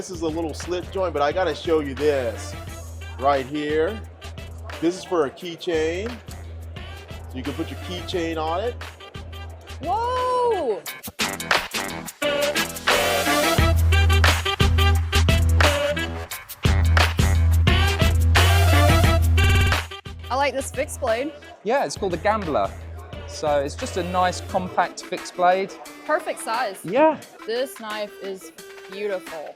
this is a little slip joint, but I gotta show you this right here. This is for a keychain. So you can put your keychain on it. Whoa! I like this fixed blade. Yeah, it's called a Gambler. So it's just a nice compact fixed blade. Perfect size. Yeah. This knife is beautiful.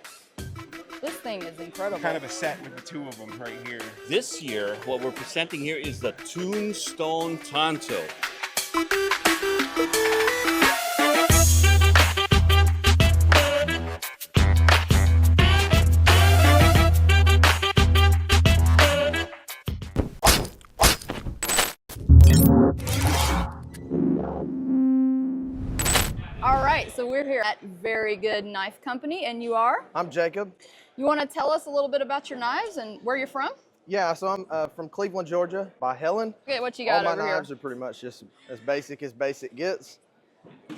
This thing is incredible. Kind of a set with the two of them right here. This year, what we're presenting here is the Tombstone Tonto. All right, so we're here at Very Good Knife Company, and you are? I'm Jacob. You want to tell us a little bit about your knives and where you're from? Yeah, so I'm from Cleveland, Georgia, by Helen. Okay, what you got All over my here? knives are pretty much just as basic gets.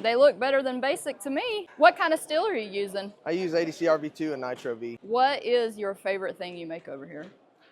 They look better than basic to me. What kind of steel are you using? I use ADC RV2 and Nitro V. What is your favorite thing you make over here?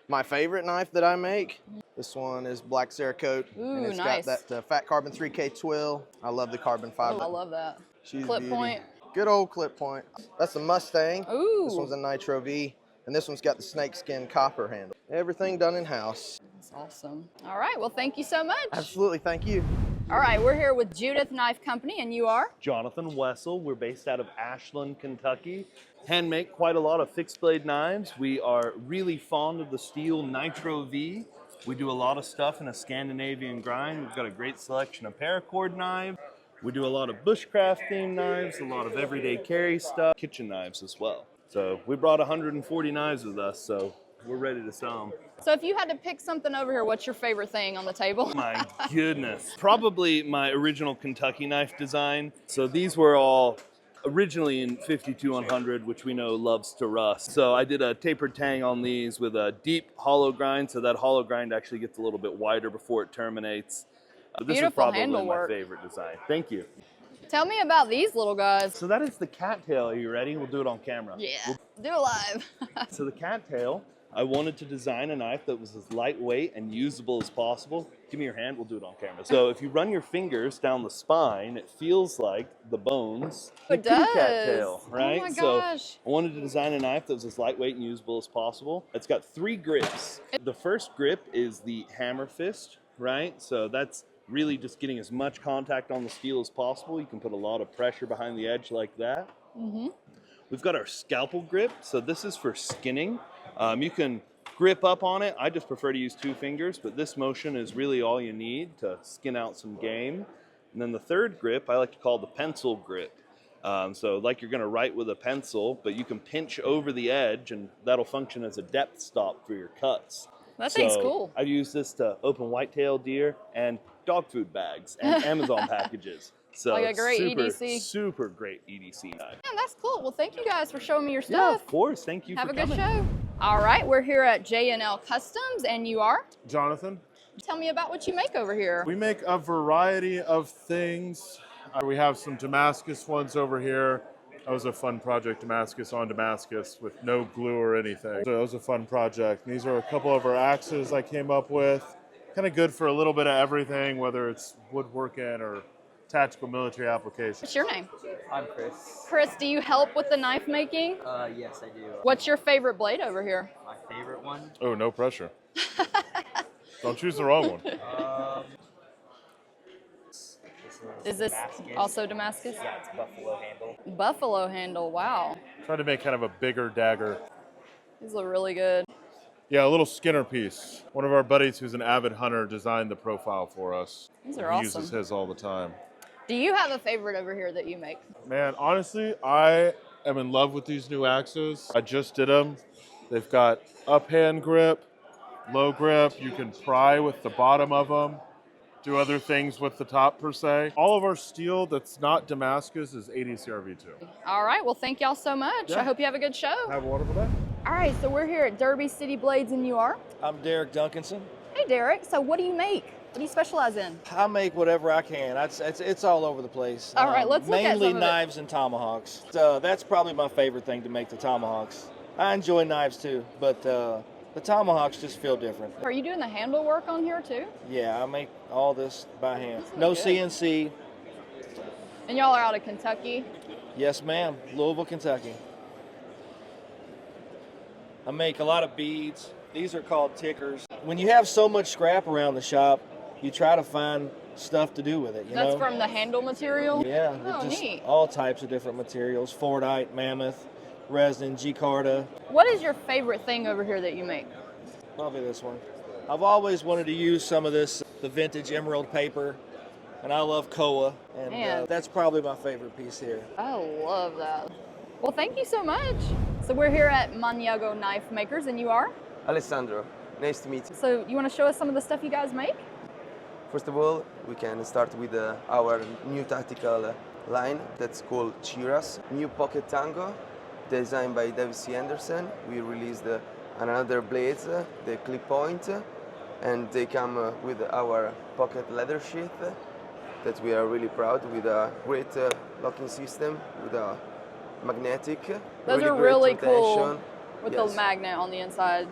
My favorite knife that I make, this one is Black Cerakote. Ooh, and it's nice. got that Fat Carbon 3K twill. I love the carbon fiber. Oh, I love that. She's Clip beauty. point. Good old clip point. That's a Mustang. Ooh. This one's a Nitro V. And this one's got the snakeskin copper handle. Everything done in-house. That's awesome. All right, well, thank you so much. Absolutely, thank you. All right, we're here with Judith Knife Company, and you are? Jonathan Wessell. We're based out of Ashland, Kentucky. Hand make quite a lot of fixed blade knives. We are really fond of the steel Nitro V. We do a lot of stuff in a Scandinavian grind. We've got a great selection of paracord knives. We do a lot of bushcraft themed knives, a lot of everyday carry stuff, kitchen knives as well. So we brought 140 knives with us, so we're ready to sell them. So if you had to pick something over here, what's your favorite thing on the table? My goodness. Probably my original Kentucky knife design. So these were all originally in 52-100, which we know loves to rust. So I did a tapered tang on these with a deep hollow grind, so that hollow grind actually gets a little bit wider before it terminates. This is Beautiful probably handle my work. favorite design. Thank you. Tell me about these little guys. So that is the cattail. Are you ready? We'll do it on camera. Yeah, do it live. So the cattail, I wanted to design a knife that was as lightweight and usable as possible. Give me your hand, we'll do it on camera. So if you run your fingers down the spine, it feels like the bones. It the kitty does. cattail, right? Oh my So gosh. I wanted to design a knife that was as lightweight and usable as possible. It's got 3 grips. The first grip is the hammer fist, right? So that's really just getting as much contact on the steel as possible. You can put a lot of pressure behind the edge like that. We've got our scalpel grip. So this is for skinning. You can grip up on it. I just prefer to use 2 fingers, but this motion is really all you need to skin out some game. And then the third grip, I like to call the pencil grip. So like you're gonna write with a pencil, but you can pinch over the edge and that'll function as a depth stop for your cuts. That thing's cool. I've used this to open whitetail deer and dog food bags and Amazon packages. So Like a great super, EDC. super great EDC knife. Man, that's cool. Well, thank you guys for showing me your Yeah, stuff. of course. Thank you Have for a good coming. show. All right, we're here at J&L Customs, and you are? Jonathan. Tell me about what you make over here. We make a variety of things. We have some Damascus ones over here. That was a fun project, Damascus on Damascus, with no glue or anything. So that was a fun project. These are a couple of our axes I came up with. Kind of good for a little bit of everything, whether it's woodworking or tactical military applications. What's your name? I'm Chris. Chris, do you help with the knife making? Yes, I do. What's your favorite blade over here? My favorite one? Oh, no pressure. Don't choose the wrong one. Is this Damascus. also Damascus? Yeah, it's buffalo handle. Buffalo handle, wow. Try to make kind of a bigger dagger. These look really good. Yeah, a little Skinner piece. One of our buddies who's an avid hunter designed the profile for us. These are He awesome. uses his all the time. Do you have a favorite over here that you make? Man, honestly, I am in love with these new axes. I just did them. They've got uphand grip, low grip. You can pry with the bottom of them, do other things with the top per se. All of our steel that's not Damascus is ADCRV2. All right, well, thank y'all so much. Yeah. I hope you have a good show. Have a wonderful day. All right, so we're here at Derby City Blades, and you are? I'm Derrick Duncansan. Hey, Derrick. So what do you make? What do you specialize in? I make whatever I can. It's all over the place. All right, let's look at mainly some of it. knives and tomahawks. So that's probably my favorite thing to make, the tomahawks. I enjoy knives too, but the tomahawks just feel different. Are you doing the handle work on here too? Yeah, I make all this by hand. This is No good. CNC. And y'all are out of Kentucky? Yes, ma'am. Louisville, Kentucky. I make a lot of beads. These are called tickers. When you have so much scrap around the shop, you try to find stuff to do with it, you That's know? from the handle material? Yeah, Oh, just neat. all types of different materials. Fordite, mammoth, resin, G-Carta. What is your favorite thing over here that you make? Probably this one. I've always wanted to use some of this, the vintage emerald paper, and I love koa, and Man. that's probably my favorite piece here. I love that. Well, thank you so much. So we're here at Maniago Knife Makers, and you are? Alessandro, nice to meet you. So you want to show us some of the stuff you guys make? First of all, we can start with our new tactical line that's called Chiras. New pocket tango, designed by David C. Anderson. We released another blades, the clip point, and they come with our pocket leather sheath that we are really proud with a great locking system with a magnetic. Those are great really cool retention. with Yes. the magnet on the inside.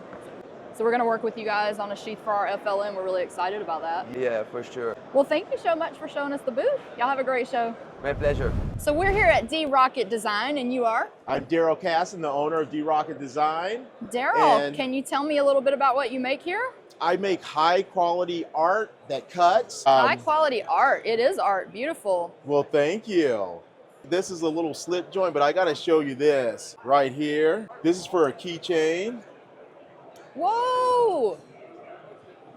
So we're going to work with you guys on a sheath for our FLM. We're really excited about that. Yeah, for sure. Well, thank you so much for showing us the booth. Y'all have a great show. My pleasure. So we're here at D-Rocket Design, and you are? I'm Darriel Caston, the owner of D-Rocket Design. Darriel, And can you tell me a little bit about what you make here? I make high quality art that cuts. High quality art. It is art. Beautiful. Well, thank you. This is a little slip joint, but I gotta show you this right here. This is for a keychain. Whoa!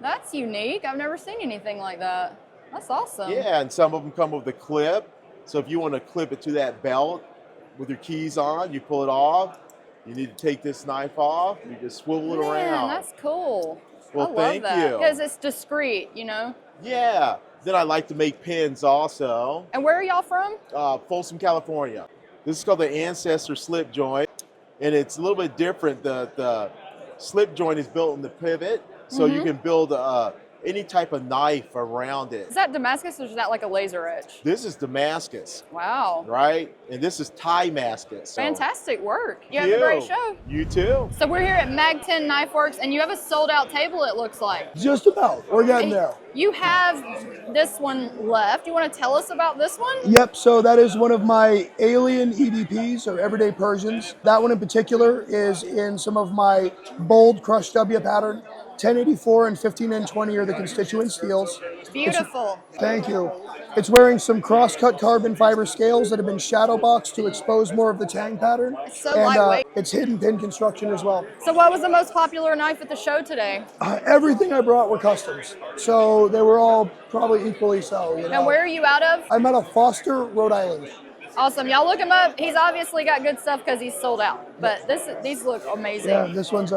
That's unique. I've never seen anything like that. That's awesome. Yeah, and some of them come with a clip. So if you want to clip it to that belt with your keys on, you pull it off. You need to take this knife off. You just swivel it Man, around. that's cool. Well, I love thank that you. because it's discreet, you know. Yeah. Then I like to make pins also. And where are y'all from? Folsom, California. This is called the Ancestor slip joint, and it's a little bit different. The slip joint is built in the pivot, so you can build any type of knife around it. Is that Damascus or is that like a laser edge? This is Damascus, Wow. right? And this is Thai-mascus. So Fantastic work. You have a great show. You too. So we're here at Mag 10 Knifeworx, and you have a sold-out table, it looks like. Just about. We're getting there. You have this one left. You want to tell us about this one? Yep, so that is one of my alien EDPs, or everyday Persians. That one in particular is in some of my bold crushed W pattern. 1084 and 15N20 are the constituent steels. Beautiful. Thank you. It's wearing some cross-cut carbon fiber scales that have been shadow boxed to expose more of the tang pattern. It's so and lightweight. it's hidden pin construction as well. So what was the most popular knife at the show today? Everything I brought were customs, so they were all probably equally so. You know? And where are you out of? I'm out of Foster, Rhode Island. Awesome. Y'all look him up. He's obviously got good stuff because he's sold out. But these look amazing. Yeah, this one's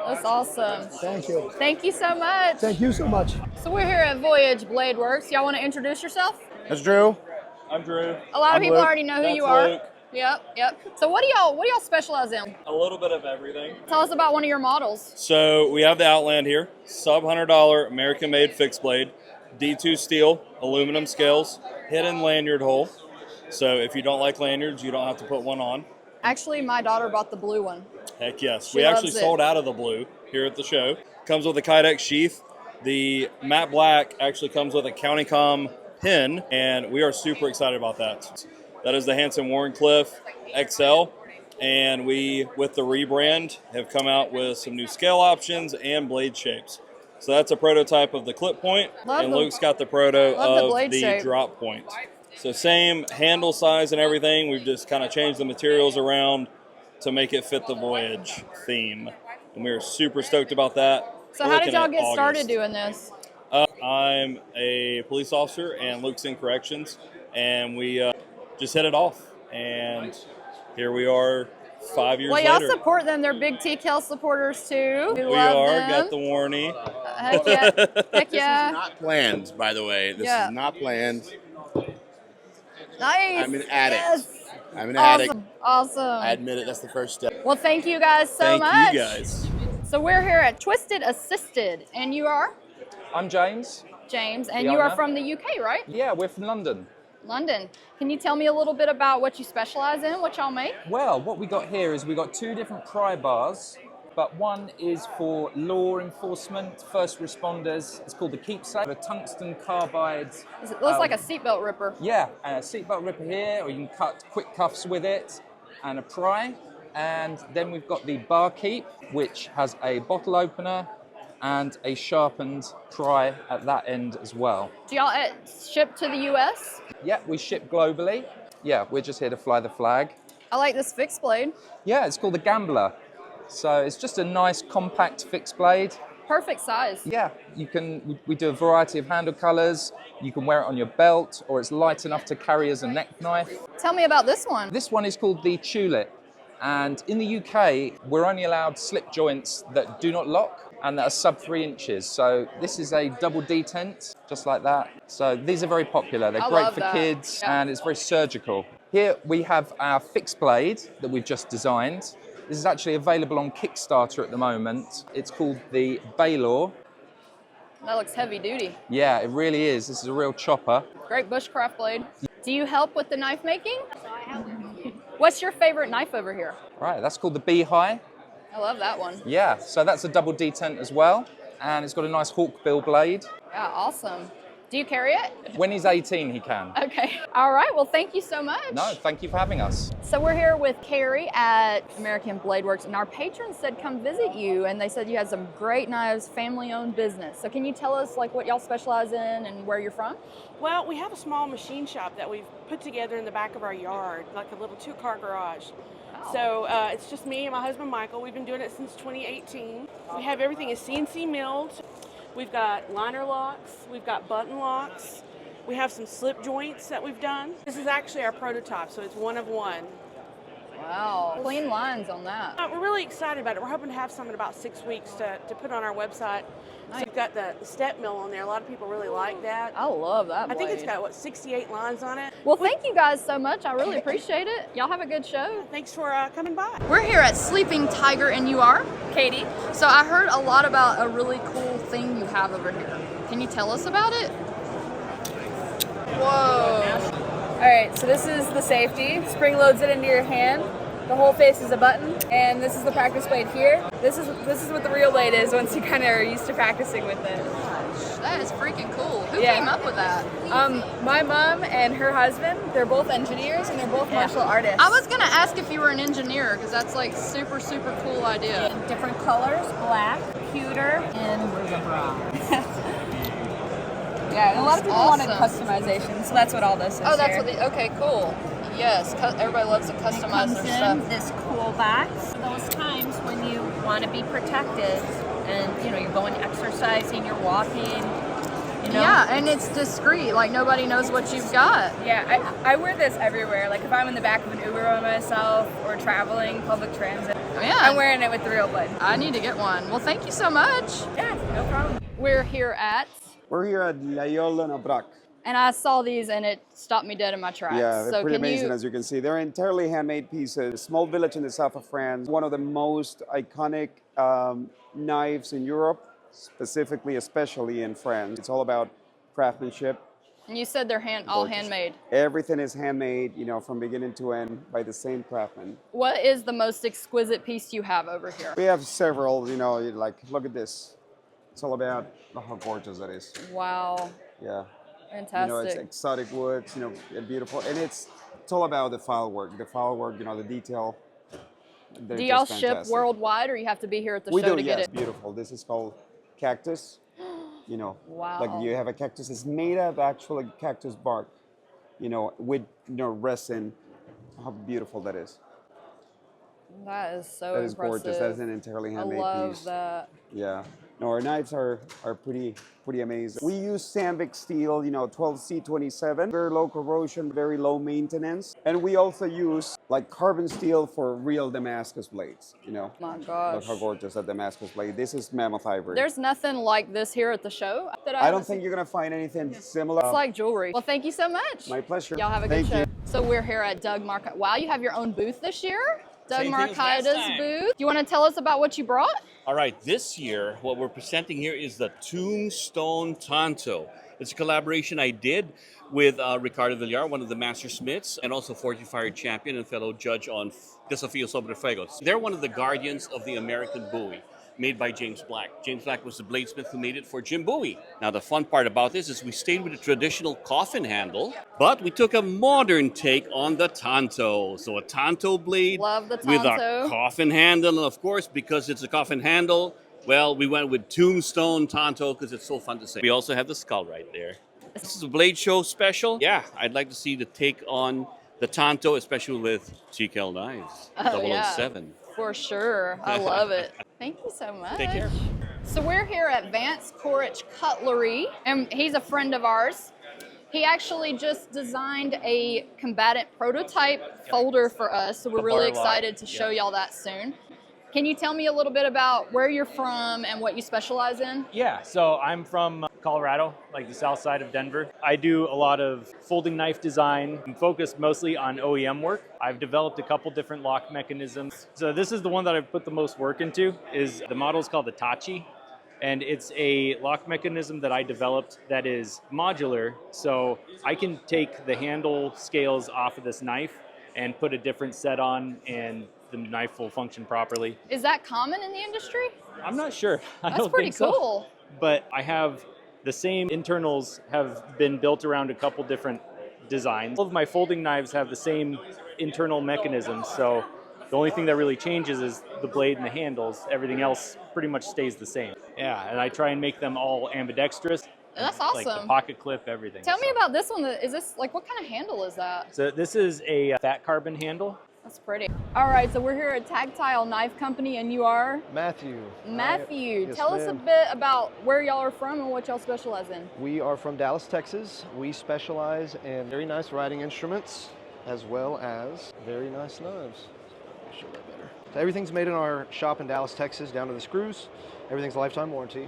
That's awesome. Thank you. Thank you so much. Thank you so much. So we're here at Voyage Blade Works. Y'all want to introduce yourself? That's Drew. I'm Drew. A lot of I'm people Luke. already know who That's you are. Luke. Yep. So what do y'all specialize in? A little bit of everything. Tell us about one of your models. So we have the Outland here, sub $100 American-made fixed blade, D2 steel, aluminum scales, hidden lanyard hole. So if you don't like lanyards, you don't have to put one on. Actually, my daughter bought the blue one. Heck yes. She We actually loves it. sold out of the blue here at the show. Comes with a Kydex sheath. The matte black actually comes with a County-Com pin, and we are super excited about that. That is the Hanson Warncliffe XL, and we, with the rebrand, have come out with some new scale options and blade shapes. So that's a prototype of the clip point, Love and the- Luke's got the proto love the of blade the shape. drop point. So same handle size and everything. We've just kind of changed the materials around to make it fit the Voyage theme. And we are super stoked about that. So We're how did looking y'all at get started August. doing this? I'm a police officer and Luke's in corrections. And we just hit it off. And here we are 5 years Well, y'all later. support them. They're big TKell supporters too. We love are, them. got the warning. Heck yeah. Heck yeah. Not planned, by the way. This Yeah. is not planned. Nice. I'm an addict. Yes. I'm an addict. Awesome. I admit it. That's the first step. Well, thank you guys so Thank much. you guys. So we're here at Twisted Assisted, and you are? I'm James. James, and The you are owner. from the UK, right? Yeah, we're from London. London. Can you tell me a little bit about what you specialize in, what y'all make? Well, what we got here is we got two different pry bars, but one is for law enforcement, first responders. It's called the Keepsake, a tungsten carbide. It looks like a seatbelt ripper. Yeah, and a seatbelt ripper here, or you can cut quick cuffs with it, and a pry. And then we've got the bar keep, which has a bottle opener and a sharpened pry at that end as well. Do y'all ship to the US? Yeah, we ship globally. Yeah, we're just here to fly the flag. I like this fixed blade. Yeah, it's called the Gambler. So it's just a nice compact fixed blade. Perfect size. Yeah, we do a variety of handle colors. You can wear it on your belt, or it's light enough to carry as a neck knife. Tell me about this one. This one is called the Tulip. And in the UK, we're only allowed slip joints that do not lock and that are sub 3 inches. So this is a double detent, just like that. So these are very popular. They're great for kids, and it's very surgical. Here we have our fixed blade that we've just designed. This is actually available on Kickstarter at the moment. It's called the Baylor. That looks heavy duty. Yeah, it really is. This is a real chopper. Great bushcraft blade. Do you help with the knife making? What's your favorite knife over here? Right, that's called the Beehive. I love that one. Yeah, so that's a double detent as well. And it's got a nice hawk bill blade. Yeah, awesome. Do you carry it? When he's 18, he can. Okay. All right. Well, thank you so much. No, thank you for having us. So we're here with Carrie at American Blade Works, and our patrons said come visit you, and they said you had some great knives, family-owned business. So can you tell us like what y'all specialize in and where you're from? Well, we have a small machine shop that we've put together in the back of our yard, like a little 2-car garage. So it's just me and my husband Michael. We've been doing it since 2018. We have everything is CNC milled. We've got liner locks, we've got button locks, we have some slip joints that we've done. This is actually our prototype, so it's one of one. Wow, clean lines on that. We're really excited about it. We're hoping to have some in about 6 weeks to put on our website. So we've got the step mill on there. A lot of people really like that. I love that I think it's blade. got, what, 68 lines on it? Well, thank you guys so much. I really appreciate it. Y'all have a good show. Thanks for coming by. We're here at Sleeping Tiger, and you are? Katie. So I heard a lot about a really cool thing you have over here. Can you tell us about it? Whoa. All right, so this is the safety. Spring loads it into your hand. The whole face is a button, and this is the practice blade here. This is what the real blade is once you kind of are used to practicing with it. That is freaking cool. Who came up with that? My mom and her husband, they're both engineers and they're both martial artists. I was gonna ask if you were an engineer, because that's like super cool idea. In different colors, black, pewter, and where's a bronze. Yeah, and a lot of people wanted Awesome. customization, so that's what all this is. Oh, that's here. what okay, cool. Yes, everybody loves to customize Comes their in stuff. this cool box. Those times when you want to be protected, and you're going exercising, you're walking. Yeah, and it's discreet. Like nobody knows what you've got. Yeah, I wear this everywhere. Like if I'm in the back of an Uber by myself or traveling public transit, Yeah. I'm wearing it with the real blade. I need to get one. Well, thank you so much. Yeah, no problem. We're here at, We're here at Laguiole and Aubrac. and I saw these and it stopped me dead in my tracks. Yeah, they're so pretty can amazing, you, as you can see. They're entirely handmade pieces. A small village in the south of France, one of the most iconic knives in Europe, especially in France. It's all about craftsmanship. And you said they're all handmade. Everything is handmade, from beginning to end by the same craftsman. What is the most exquisite piece you have over here? We have several, like, look at this. It's all about how gorgeous that is. Wow. Yeah. Fantastic. It's exotic woods, and beautiful. And it's all about the file work. The file work, the detail. They're Do y'all just ship fantastic. worldwide, or you have to be here at the We show do, to get yes, it? beautiful. This is called cactus. Wow. Like you have a cactus. It's made of actual cactus bark, with resin. How beautiful that is. That is so That is impressive. gorgeous. That is an entirely handmade I love piece. that. Yeah. No, our knives are pretty amazing. We use Sandvik steel, 12C27, very low corrosion, very low maintenance. And we also use like carbon steel for real Damascus blades, My gosh. Look how gorgeous that Damascus blade. This is mammoth ivory. There's nothing like this here at the show that I don't think you're gonna find anything similar. It's like jewelry. Well, thank you so much. My pleasure. Y'all have a good Thank show. you. So we're here at Doug Marcaida. Wow, you have your own booth this year? Doug Same thing as last Marcaida's time. booth. Do you want to tell us about what you brought? All right, this year, what we're presenting here is the Tombstone Tanto. It's a collaboration I did with Ricardo Villar, one of the master smiths, and also Fortune Fire champion and fellow judge on Desafío Sobre Fuegos. They're one of the guardians of the American Bowie, made by James Black. James Black was the bladesmith who made it for Jim Bowie. Now, the fun part about this is we stayed with the traditional coffin handle, but we took a modern take on the Tanto. So a Tanto blade Love the with Tanto. a coffin handle, and of course, because it's a coffin handle, well, we went with Tombstone Tanto because it's so fun to say. We also have the skull right there. This is a Blade Show special. Yeah, I'd like to see the take on the Tanto, especially with T.Kell knives. Oh, yeah. 007. For sure. I love it. Thank you so much. Take care. So we're here at Vance Corich Cutlery, and he's a friend of ours. He actually just designed a combatant prototype folder for us, so we're really excited to show y'all that soon. Can you tell me a little bit about where you're from and what you specialize in? Yeah, so I'm from Colorado, like the south side of Denver. I do a lot of folding knife design. I'm focused mostly on OEM work. I've developed a couple different lock mechanisms. So this is the one that I've put the most work into. The model is called the Tachi, and it's a lock mechanism that I developed that is modular. So I can take the handle scales off of this knife and put a different set on, and the knife will function properly. Is that common in the industry? I'm not sure. That's pretty cool. But I have the same internals have been built around a couple different designs. All of my folding knives have the same internal mechanisms, so the only thing that really changes is the blade and the handles. Everything else pretty much stays the same. Yeah, and I try and make them all ambidextrous. That's awesome. Like the pocket clip, everything. Tell me about this one. Is this, like, what kind of handle is that? So this is a fat carbon handle. That's pretty. All right, so we're here at Tactile Knife Company, and you are? Matthew. Matthew. Yes, Tell us a bit about where y'all are from and what y'all specialize in. We are from Dallas, Texas. We specialize in very nice writing instruments as well as very nice knives. Show that better. So everything's made in our shop in Dallas, Texas, down to the screws. Everything's lifetime warranty.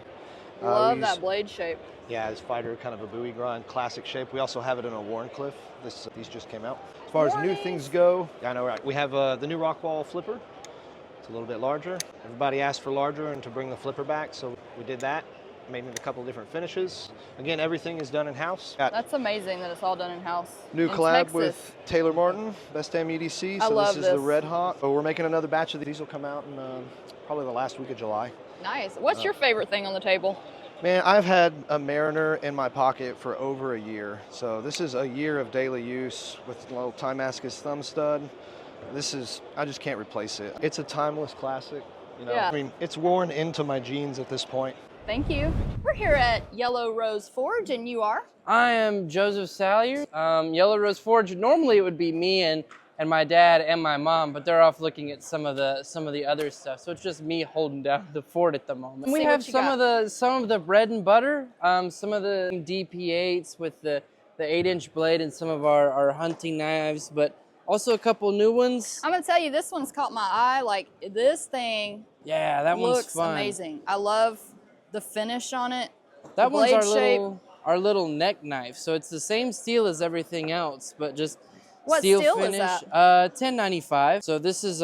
Love that blade shape. Yeah, it's fighter, kind of a Bowie grind, classic shape. We also have it in a Warncliffe. These just came out. As far as new things go, I know, right? We have the new Rockwall flipper. It's a little bit larger. Everybody asked for larger and to bring the flipper back, so we did that. Made it in a couple of different finishes. Again, everything is done in-house. That's amazing that it's all done in-house. New collab with Taylor Martin, Best Damn EDC. So this is the Red Hot. So we're making another batch of these. Will come out in probably the last week of July. Nice. What's your favorite thing on the table? Man, I've had a Mariner in my pocket for over a year. So this is a year of daily use with a little Timascus thumb stud. I just can't replace it. It's a timeless classic. You know, Yeah. I mean, it's worn into my jeans at this point. Thank you. We're here at Yellow Rose Forge, and you are? I am Joseph Salyer. Yellow Rose Forge. Normally it would be me and my dad and my mom, but they're off looking at some of the other stuff. So it's just me holding down the fort at the moment. We have some of the bread and butter, some of the DP8s with the 8-inch blade, and some of our hunting knives, but also a couple new ones. I'm gonna tell you, this one's caught my eye. Like, this thing that looks one's fun. Amazing. I love the finish on it. That the one's blade our little neck knife. So it's the same steel as everything else, but just what steel steel finish. Is that? 1095. So this is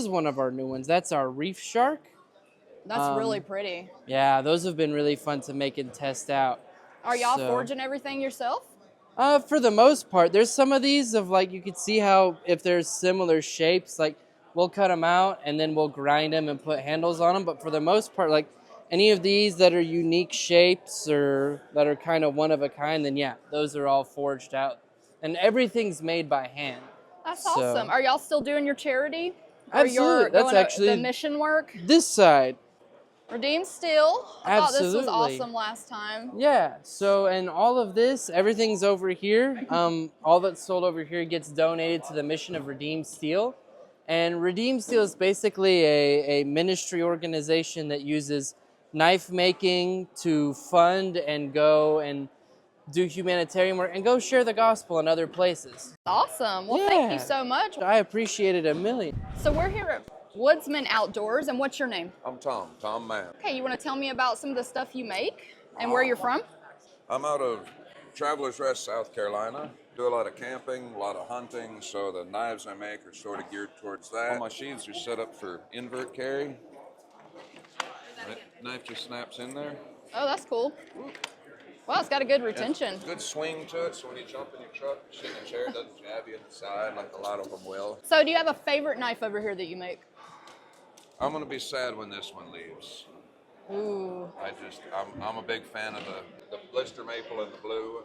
one of our new ones. That's our Reef Shark. That's really pretty. Yeah, those have been really fun to make and test out. Are y'all forging everything yourself? For the most part, there's some of these of like, you could see how if there's similar shapes, like we'll cut them out and then we'll grind them and put handles on them. But for the most part, like any of these that are unique shapes or that are kind of one of a kind, then yeah, those are all forged out. And everything's made by hand. That's awesome. Are y'all still doing your charity? Absolutely. That's actually the mission work. This side. Redeem Steel. I thought this was Absolutely. awesome last time. Yeah. So, and all of this, everything's over here. All that's sold over here gets donated to the mission of Redeem Steel. And Redeem Steel is basically a ministry organization that uses knife making to fund and go and do humanitarian work and go share the gospel in other places. Awesome. Well, thank you so much. I appreciate it a million. So we're here at WoodsMann Outdoors, and what's your name? I'm Tom Mann. Okay, you want to tell me about some of the stuff you make and where you're from? I'm out of Travelers Rest, South Carolina. Do a lot of camping, a lot of hunting, so the knives I make are sort of geared towards that. All my sheaths are set up for invert carry. Knife just snaps in there. Oh, that's cool. Well, it's got a good retention. Good swing to it, so when you jump in your truck, sit in the chair, it doesn't jab you in the side like a lot of them will. So do you have a favorite knife over here that you make? I'm gonna be sad when this one leaves. Ooh. I'm a big fan of the blister maple and the blue.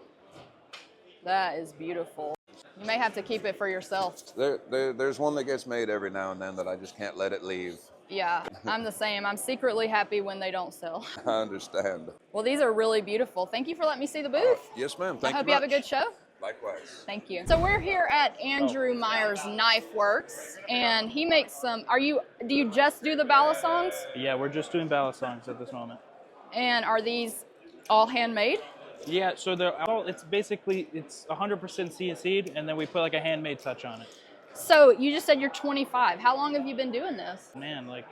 That is beautiful. You may have to keep it for yourself. There's one that gets made every now and then that I just can't let it leave. Yeah, I'm the same. I'm secretly happy when they don't sell. I understand. Well, these are really beautiful. Thank you for letting me see the booth. Yes, ma'am. I Thank hope you you have a much. good show. Likewise. Thank you. So we're here at Andrew Meyer's Knifeworx, and he makes some. Do you just do the balisongs? Yeah, we're just doing balisongs at this moment. And are these all handmade? Yeah, so it's 100% CNC'd, and then we put like a handmade touch on it. So you just said you're 25. How long have you been doing this? Man, like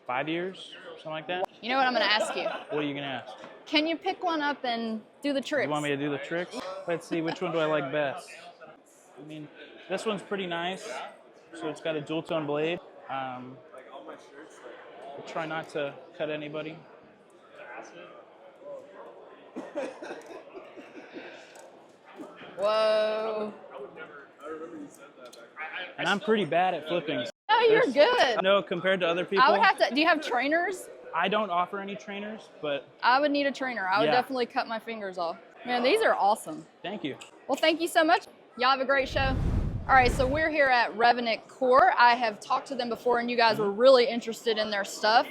5 years, something like that. You know what I'm going to ask you? What are you gonna ask? Can you pick one up and do the tricks? You want me to do the tricks? Let's see, which one do I like best? I mean, this one's pretty nice. So it's got a dual tone blade. I'll try not to cut anybody. Whoa. And I'm pretty bad at flipping. Oh, you're good. No, compared to other people. I would have to. Do you have trainers? I don't offer any trainers, but I would need a trainer. I would definitely cut my fingers off. Man, these are awesome. Thank you. Well, thank you so much. Y'all have a great show. All right, so we're here at Revenant Core. I have talked to them before, and you guys were really interested in their stuff.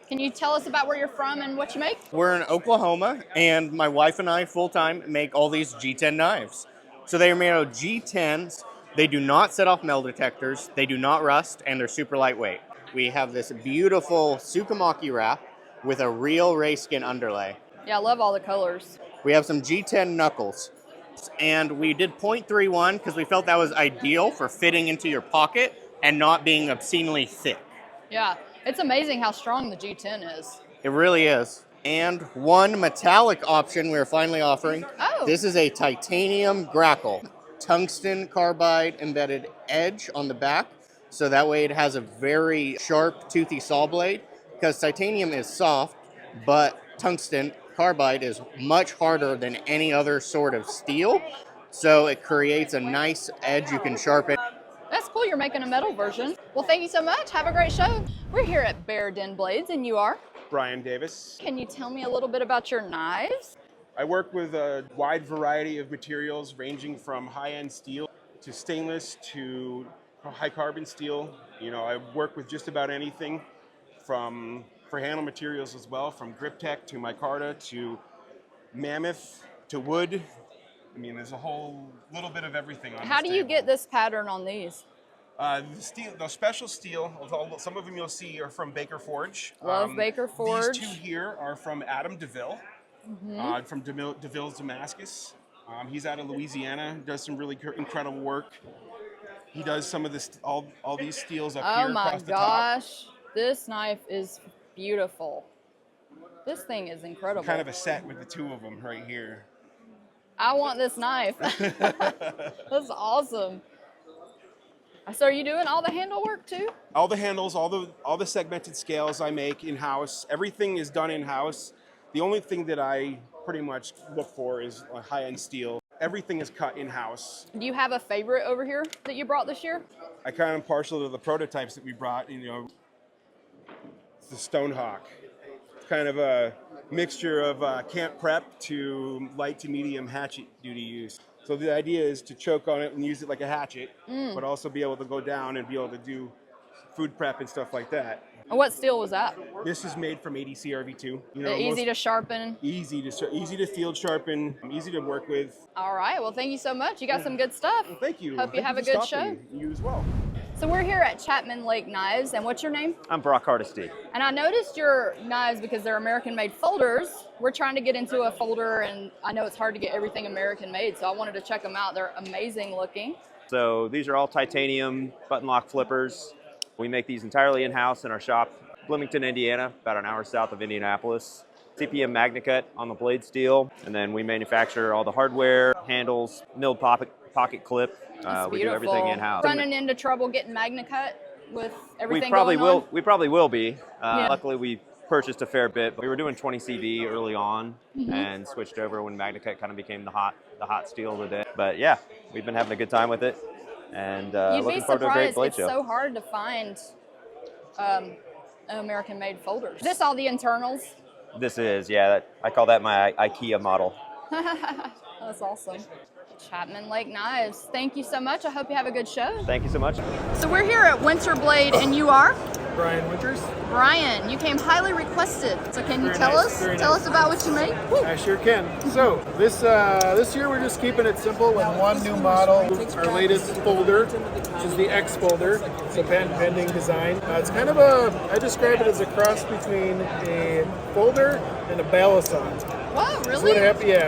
Can you tell us about where you're from and what you make? We're in Oklahoma, and my wife and I full-time make all these G10 knives. So they are made out of G10s. They do not set off metal detectors, they do not rust, and they're super lightweight. We have this beautiful Tsukamaki wrap with a real ray skin underlay. Yeah, I love all the colors. We have some G10 knuckles. And we did .31 because we felt that was ideal for fitting into your pocket and not being obscenely thick. Yeah, it's amazing how strong the G10 is. It really is. And one metallic option we're finally offering. Oh. This is a titanium grackle. Tungsten carbide embedded edge on the back. So that way it has a very sharp, toothy saw blade. Because titanium is soft, but tungsten carbide is much harder than any other sort of steel. So it creates a nice edge you can sharpen. That's cool, you're making a metal version. Well, thank you so much. Have a great show. We're here at Bear Den Blades, and you are? Brian Davis. Can you tell me a little bit about your knives? I work with a wide variety of materials ranging from high-end steel to stainless to high carbon steel. You know, I work with just about anything for handle materials as well, from Grip Tech to micarta to mammoth to wood. I mean, there's a whole little bit of everything on How do you get this pattern on these? The special steel, some of them you'll see are from Baker Forge. Love Baker Forge. These two here are from Adam DeVille, from DeVille's Damascus. He's out of Louisiana, does some really incredible work. He does some of this, all these steels up here across the top. Oh my gosh, this knife is beautiful. This thing is incredible. Kind of a set with the two of them right here. I want this knife. That's awesome. So are you doing all the handle work too? All the handles, all the segmented scales I make in-house. Everything is done in-house. The only thing that I pretty much look for is high-end steel. Everything is cut in-house. Do you have a favorite over here that you brought this year? I kind of am partial to the prototypes that we brought. You know, the Stonehawk. It's kind of a mixture of camp prep to light to medium hatchet duty use. So the idea is to choke on it and use it like a hatchet, but also be able to go down and be able to do food prep and stuff like that. And what steel was that? This is made from ADC RV2. You know, easy to sharpen. Easy to field sharpen, easy to work with. All right, well, thank you so much. You got some good stuff. Well, thank you. Hope you have a good show. You as well. So we're here at Chapman Lake Knives, and what's your name? I'm Brock Artistry. And I noticed your knives, because they're American-made folders. We're trying to get into a folder, and I know it's hard to get everything American-made, so I wanted to check them out. They're amazing looking. So these are all titanium button lock flippers. We make these entirely in-house in our shop, Bloomington, Indiana, about an hour south of Indianapolis. CPM MagnaCut on the blade steel, and then we manufacture all the hardware, handles, milled pocket clip. We do everything in-house. Running into trouble getting MagnaCut with everything we probably going on? We probably will be. Luckily, we purchased a fair bit. But we were doing 20 CV early on Mhm. and switched over when MagnaCut kind of became the hot steel of the day. But yeah, we've been having a good time with it, and You'd be looking forward to a great surprised. blade It's show. so hard to find American-made folders. Is this all the internals? This is, yeah, I call that my IKEA model. That's awesome. Chapman Lake Knives. Thank you so much. I hope you have a good show. Thank you so much. So we're here at Winterblade, and you are? Bryan Winters. Brian, you came highly requested. So can you Very tell nice, us? very Tell nice. us about what you make? I sure can. So this year we're just keeping it simple with one new model, our latest folder, which is the X folder. It's a pending design. It's kind of I describe it as a cross between a folder and a balisong. Wow, So really?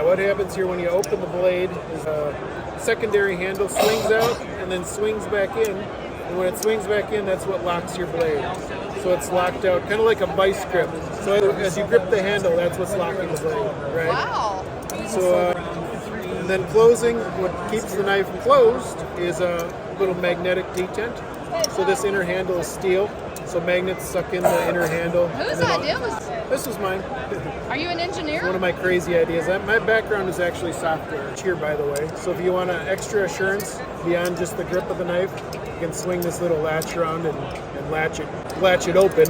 what happens here when you open the blade is a secondary handle swings out and then swings back in. And when it swings back in, that's what locks your blade. So it's locked out, kind of like a vice grip. So as you grip the handle, that's what's locking the blade, right? Wow. So, and then closing, what keeps the knife closed is a little magnetic detent. So this inner handle is steel. So magnets suck in the inner handle. Whose idea was this? Was mine. Are you an engineer? One of my crazy ideas. My background is actually software here, by the way. So if you want extra assurance beyond just the grip of the knife, you can swing this little latch around and latch it open.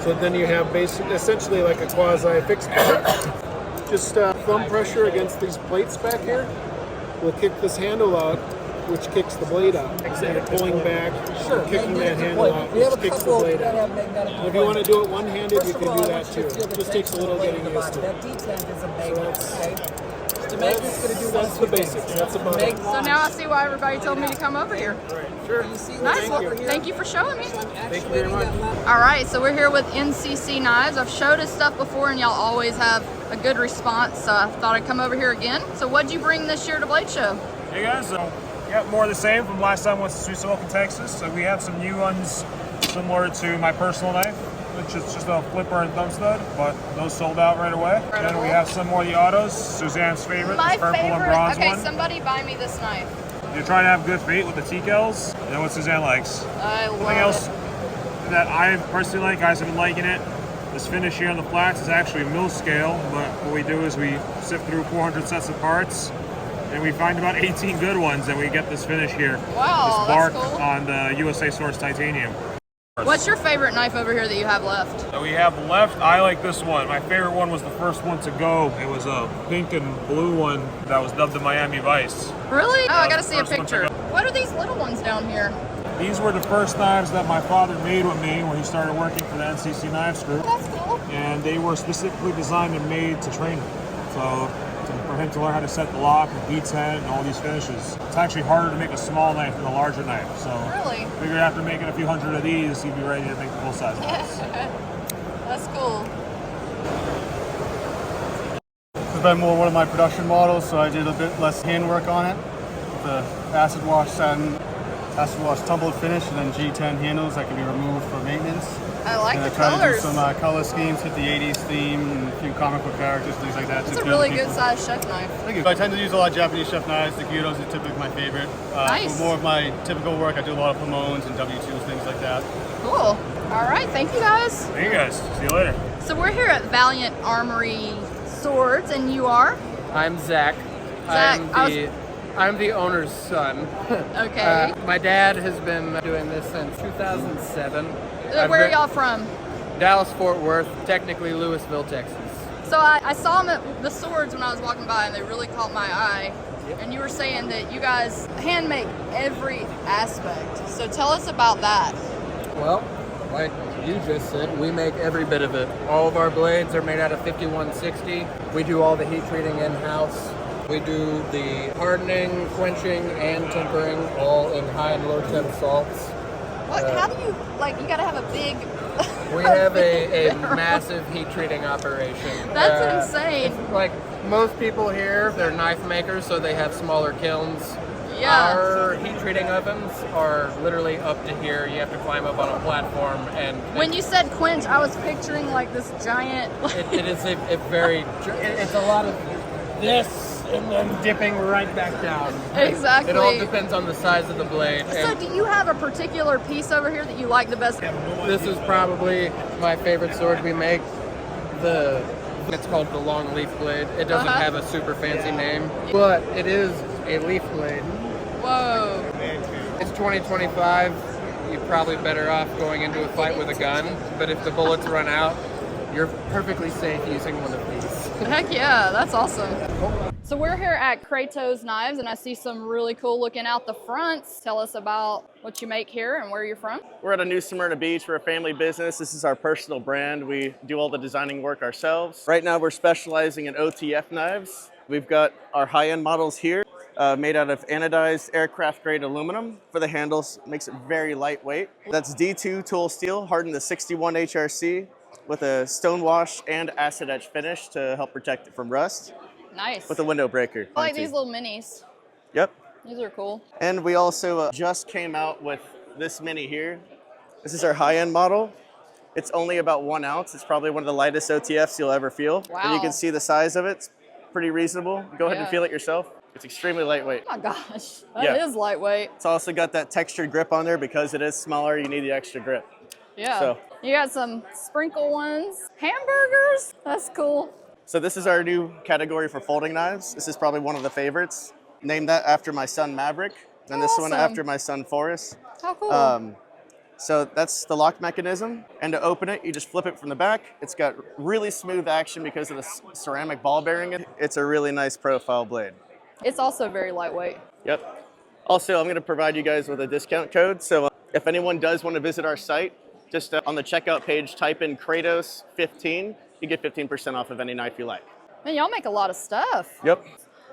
So then you have essentially like a quasi fixed point. Just thumb pressure against these plates back here will kick this handle out, which kicks the blade out. So you're pulling back, you're kicking that handle out, which kicks the blade out. And if you want to do it one-handed, you can do that too. It just takes a little getting used to. That's the basics. That's about it. So now I see why everybody told me to come over here. Sure. Nice. Well, thank you for showing me. Thank you very much. All right, so we're here with NCC Knives. I've showed his stuff before, and y'all always have a good response, so I thought I'd come over here again. So what'd you bring this year to Blade Show? Hey guys, yeah, more of the same from last time I went to Sweet Smoke in Texas. So we have some new ones similar to my personal knife, which is just a flipper and thumb stud, but those sold out right away. Then we have some more of the autos, Suzanne's favorite, My the purple and favorite. bronze Okay, one. somebody buy me this knife. You're trying to have good fate with the T.Kells, you know what Suzanne likes. I love Something else it. that I personally like, guys have been liking it. This finish here on the flats is actually mill scale, but what we do is we sift through 400 sets of parts, and we find about 18 good ones, and we get this finish here. Wow, this bark that's cool. on the USA sourced titanium. What's your favorite knife over here that you have left? So we have left, I like this one. My favorite one was the first one to go. It was a pink and blue one that was dubbed the Miami Vice. Really? Oh, I gotta see a first one to picture. go. What are these little ones down here? These were the first knives that my father made with me when he started working for the NCC Knives Group. That's cool. And they were specifically designed and made to train him. So for him to learn how to set the lock and detent and all these finishes. It's actually harder to make a small knife than a larger knife. So Really? figured after making a few hundred of these, he'd be ready to make the full size knives. That's cool. This has been more one of my production models, so I did a bit less handwork on it. The acid wash satin, acid wash tumbled finish, and then G10 handles that can be removed for maintenance. I like and the I try colors. to do some color schemes, hit the 80s theme, and a few comic book characters, things like that. It's to a appeal to really people. good sized chef knife. Thank you. I tend to use a lot of Japanese chef knives. The gyros are typically my favorite. Nice. For more of my typical work, I do a lot of Pomones and W2s, things like that. Cool. All right, thank you guys. Thank you guys. See you later. So we're here at Valiant Armory Swords, and you are? I'm Zach. Zach, I'm the owner's son. Okay. My dad has been doing this since 2007. Where are y'all from? Dallas, Fort Worth, technically Louisville, Texas. So I saw them at the swords when I was walking by, and they really caught my eye. And you were saying that you guys hand make every aspect. So tell us about that. Well, like you just said, we make every bit of it. All of our blades are made out of 5160. We do all the heat treating in-house. We do the hardening, quenching, and tempering all in high and low temp salts. What? How do you, like, you gotta have a big... We have a massive heat treating operation. That's insane. Like most people here, they're knife makers, so they have smaller kilns. Yeah. Our heat treating ovens are literally up to here. You have to climb up on a platform and... When you said quench, I was picturing like this giant... It is a very... It's a lot of this and then dipping right back down. Exactly. It all depends on the size of the blade. So do you have a particular piece over here that you like the best? This is probably my favorite sword we make. It's called the long leaf blade. It doesn't have a super fancy name, but it is a leaf blade. Whoa. It's 2025. You're probably better off going into a fight with a gun, but if the bullets run out, you're perfectly safe using one of these. Heck yeah, that's awesome. So we're here at Kratos Knives, and I see some really cool looking out the fronts. Tell us about what you make here and where you're from. We're at a New Smyrna Beach. We're a family business. This is our personal brand. We do all the designing work ourselves. Right now we're specializing in OTF knives. We've got our high-end models here, made out of anodized aircraft-grade aluminum for the handles. Makes it very lightweight. That's D2 tool steel, hardened to 61 HRC with a stone wash and acid etch finish to help protect it from rust. Nice. With a window breaker. I like these little minis. Yep. These are cool. And we also just came out with this mini here. This is our high-end model. It's only about 1 ounce. It's probably one of the lightest OTFs you'll ever feel. Wow. And you can see the size of it. It's pretty reasonable. Go ahead and feel it yourself. It's extremely lightweight. Oh my gosh, that is lightweight. It's also got that textured grip on there. Because it is smaller, you need the extra grip. Yeah. So. You got some sprinkle ones. Hamburgers. That's cool. So this is our new category for folding knives. This is probably one of the favorites. Named that after my son Maverick, and this one after my son Forrest. How cool. So that's the lock mechanism. And to open it, you just flip it from the back. It's got really smooth action because of the ceramic ball bearing. It's a really nice profile blade. It's also very lightweight. Yep. Also, I'm going to provide you guys with a discount code. So if anyone does want to visit our site, just on the checkout page, type in Kratos15. You get 15% off of any knife you like. Man, y'all make a lot of stuff. Yep.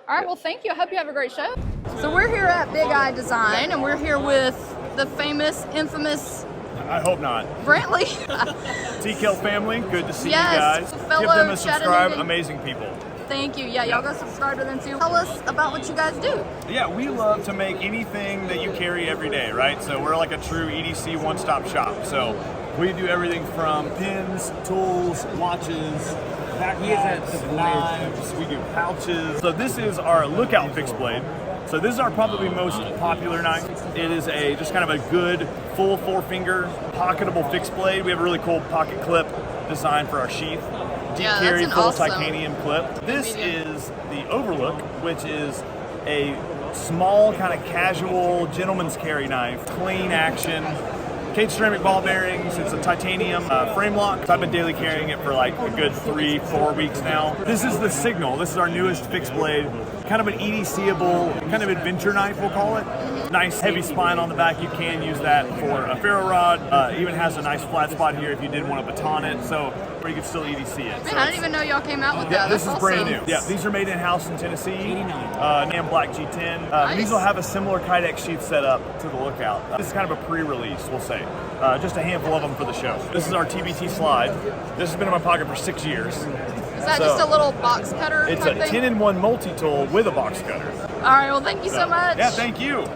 All right, well, thank you. I hope you have a great show. So we're here at Big Eye Design, and we're here with the famous, infamous I hope not. Brantley. T.Kell family, good to see Yes, you guys. fellow Give them a subscribe, Chattanooga. amazing people. Thank you. Yeah, y'all go subscribe to them too. Tell us about what you guys do. Yeah, we love to make anything that you carry every day, right? So we're like a true EDC one-stop shop. So we do everything from pins, tools, watches, backpacks, knives, we do pouches. So this is our Lookout fixed blade. So this is our probably most popular knife. It is a just kind of a good full 4-finger pocketable fixed blade. We have a really cool pocket clip designed for our sheath. Deep carry full awesome titanium clip. This is the Overlook, which is a small kind of casual gentleman's carry knife, clean action. Cage ceramic ball bearings, it's a titanium frame lock. So I've been daily carrying it for like a good 3-4 weeks now. This is the Signal. This is our newest fixed blade. Kind of an EDC-able, kind of adventure knife, we'll call it. Nice heavy spine on the back. You can use that for a ferro rod. Even has a nice flat spot here if you did want to baton it. So where you can still EDC it. Man, I didn't even know y'all came out with that. This That's is brand awesome. new. Yeah, these are made in-house in Tennessee. NAM Black G10. These will have a similar Kydex sheath set up to the Lookout. This is kind of a pre-release, we'll say. Just a handful of them for the show. This is our TBT slide. This has been in my pocket for 6 years. Is that just a little box cutter? It's type a thing? 10-in-1 multi-tool with a box cutter. All right, well, thank you so much. Yeah, thank you.